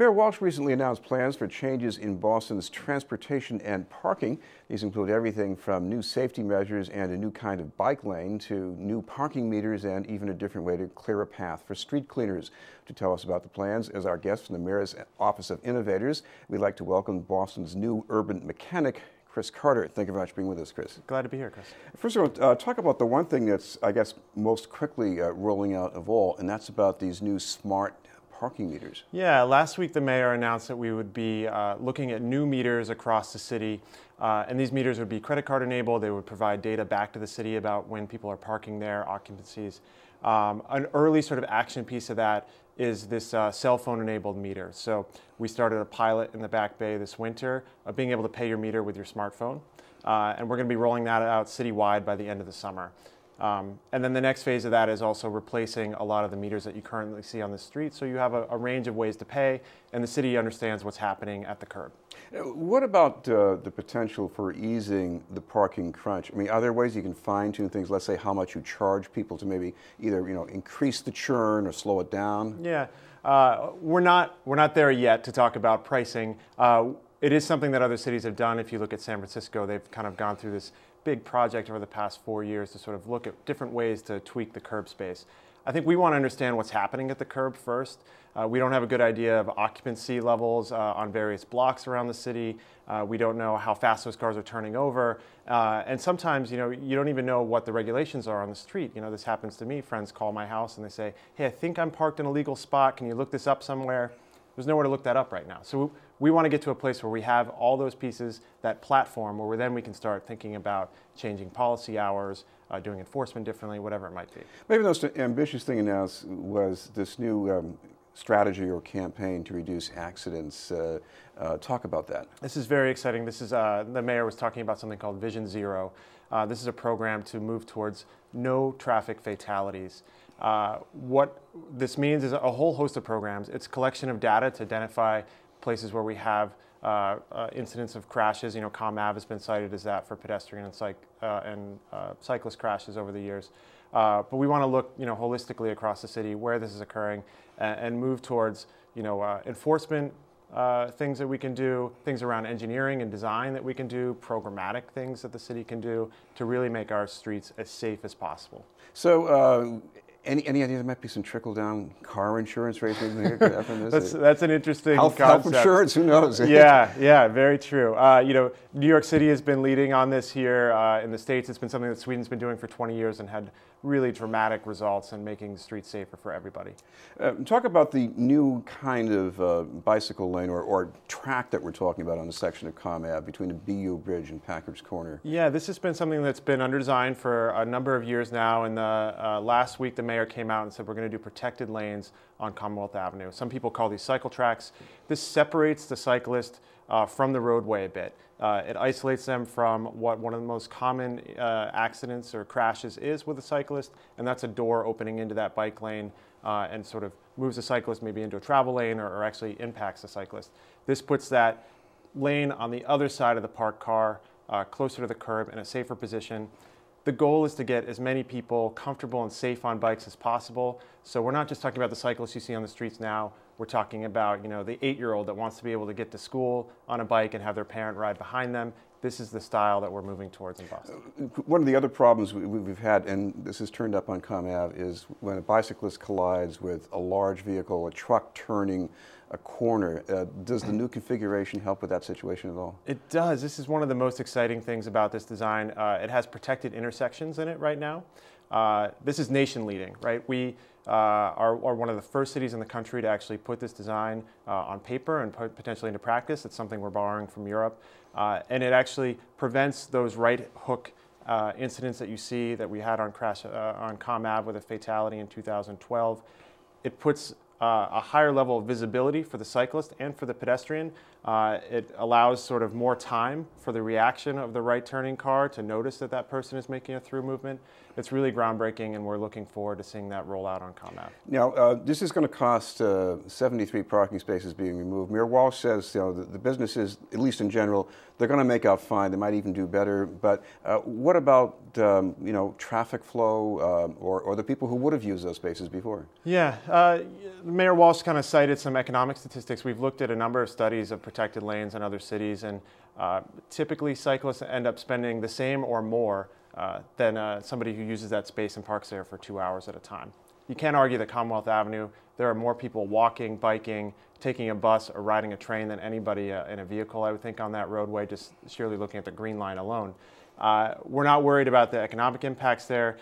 Mayor Walsh recently announced plans for changes in Boston's transportation and parking. These include everything from new safety measures and a new kind of bike lane to new parking meters and even a different way to clear a path for street cleaners. To tell us about the plans is our guest from the Mayor's Office of Innovators. We'd like to welcome Boston's new urban mechanic, Kris Carter. Thank you very much for being with us, Kris. Glad to be here, Kris. First of all, talk about the one thing that's, I guess, most quickly rolling out of all, and that's about these new smart parking meters. Yeah, last week the mayor announced that we would be looking at new meters across the city, and these meters would be credit card enabled. They would provide data back to the city about when people are parking there, occupancies. An early sort of action piece of that is this cell phone enabled meter. So we started a pilot in the Back Bay this winter of being able to pay your meter with your smartphone, and we're going to be rolling that out citywide by the end of the summer. And then the next phase of that is also replacing a lot of the meters that you currently see on the street, so you have a range of ways to pay, and the city understands what's happening at the curb. What about the potential for easing the parking crunch? I mean, are there ways you can fine-tune things? Let's say how much you charge people to maybe either increase the churn or slow it down. Yeah, we're not there yet to talk about pricing. It is something that other cities have done. If you look at San Francisco, they've kind of gone through this big project over the past 4 years to sort of look at different ways to tweak the curb space. I think we want to understand what's happening at the curb first. We don't have a good idea of occupancy levels on various blocks around the city. We don't know how fast those cars are turning over. And sometimes, you don't even know what the regulations are on the street. This happens to me. Friends call my house and they say, hey, I think I'm parked in a legal spot. Can you look this up somewhere? There's nowhere to look that up right now. So we want to get to a place where we have all those pieces, that platform, where then we can start thinking about changing policy hours, doing enforcement differently, whatever it might be. Maybe the most ambitious thing announced was this new strategy or campaign to reduce accidents. Talk about that. This is very exciting. This is the mayor was talking about something called Vision Zero. This is a program to move towards no traffic fatalities. What this means is a whole host of programs. It's a collection of data to identify places where we have incidents of crashes. Comm Ave has been cited as that for pedestrian and cyclist crashes over the years. But we want to look, holistically across the city where this is occurring and move towards, enforcement things that we can do, things around engineering and design that we can do, programmatic things that the city can do to really make our streets as safe as possible. So. Any idea there might be some trickle-down car insurance rates? That's an interesting concept. Health insurance, who knows? Yeah, very true. New York City has been leading on this here. In the States, it's been something that Sweden's been doing for 20 years and had really dramatic results in making the streets safer for everybody. Talk about the new kind of bicycle lane or track that we're talking about on the section of Comm Ave between the BU Bridge and Packard's Corner. Yeah, this has been something that's been under design for a number of years now, and last week the mayor came out and said we're going to do protected lanes on Commonwealth Avenue. Some people call these cycle tracks. This separates the cyclist from the roadway a bit. It isolates them from what one of the most common accidents or crashes is with a cyclist, and that's a door opening into that bike lane and sort of moves the cyclist maybe into a travel lane or actually impacts the cyclist. This puts that lane on the other side of the parked car, closer to the curb in a safer position. The goal is to get as many people comfortable and safe on bikes as possible. So we're not just talking about the cyclists you see on the streets now. We're talking about, the 8-year-old that wants to be able to get to school on a bike and have their parent ride behind them. This is the style that we're moving towards in Boston. One of the other problems we've had, and this is turned up on Comm Ave, is when a bicyclist collides with a large vehicle, a truck turning a corner. Does the new configuration help with that situation at all? It does. This is one of the most exciting things about this design. It has protected intersections in it right now. This is nation leading, right? We are one of the first cities in the country to actually put this design on paper and potentially into practice. It's something we're borrowing from Europe. And it actually prevents those right hook incidents that you see that we had on Comm Ave with a fatality in 2012. It puts a higher level of visibility for the cyclist and for the pedestrian. It allows sort of more time for the reaction of the right turning car to notice that that person is making a through movement. it's really groundbreaking, and we're looking forward to seeing that roll out on Comm Ave. Now, this is going to cost 73 parking spaces being removed. Mayor Walsh says, the businesses, at least in general, they're going to make out fine. They might even do better. But what about traffic flow or the people who would have used those spaces before? Yeah, Mayor Walsh kind of cited some economic statistics. We've looked at a number of studies of protected lanes in other cities, and typically cyclists end up spending the same or more than somebody who uses that space and parks there for 2 hours at a time. You can't argue that Commonwealth Avenue, there are more people walking, biking, taking a bus, or riding a train than anybody in a vehicle, I would think, on that roadway, just sheerly looking at the Green Line alone. We're not worried about the economic impacts there.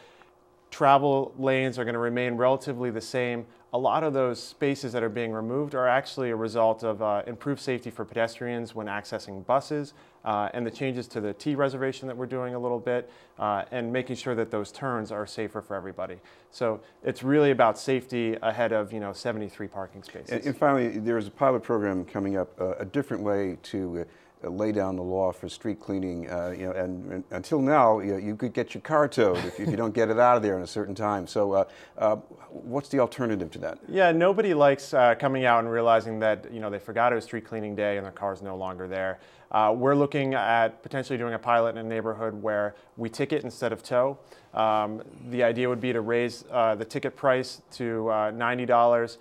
Travel lanes are going to remain relatively the same. A lot of those spaces that are being removed are actually a result of improved safety for pedestrians when accessing buses, and the changes to the T reservation that we're doing a little bit, and making sure that those turns are safer for everybody. So it's really about safety ahead of 73 parking spaces. And finally, there's a pilot program coming up, a different way to lay down the law for street cleaning, and until now, you could get your car towed if you don't get it out of there in a certain time. So what's the alternative to that? Yeah, nobody likes coming out and realizing that they forgot it was street cleaning day and their car's no longer there. We're looking at potentially doing a pilot in a neighborhood where we ticket instead of tow. The idea would be to raise the ticket price to $90,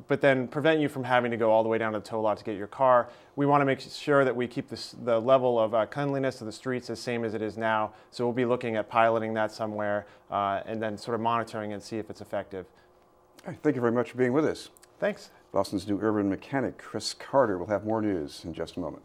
but then prevent you from having to go all the way down to the tow lot to get your car. We want to make sure that we keep the level of cleanliness of the streets the same as it is now. So we'll be looking at piloting that somewhere and then sort of monitoring and see if it's effective. All right, thank you very much for being with us. Thanks. Boston's new urban mechanic, Kris Carter, will have more news in just a moment.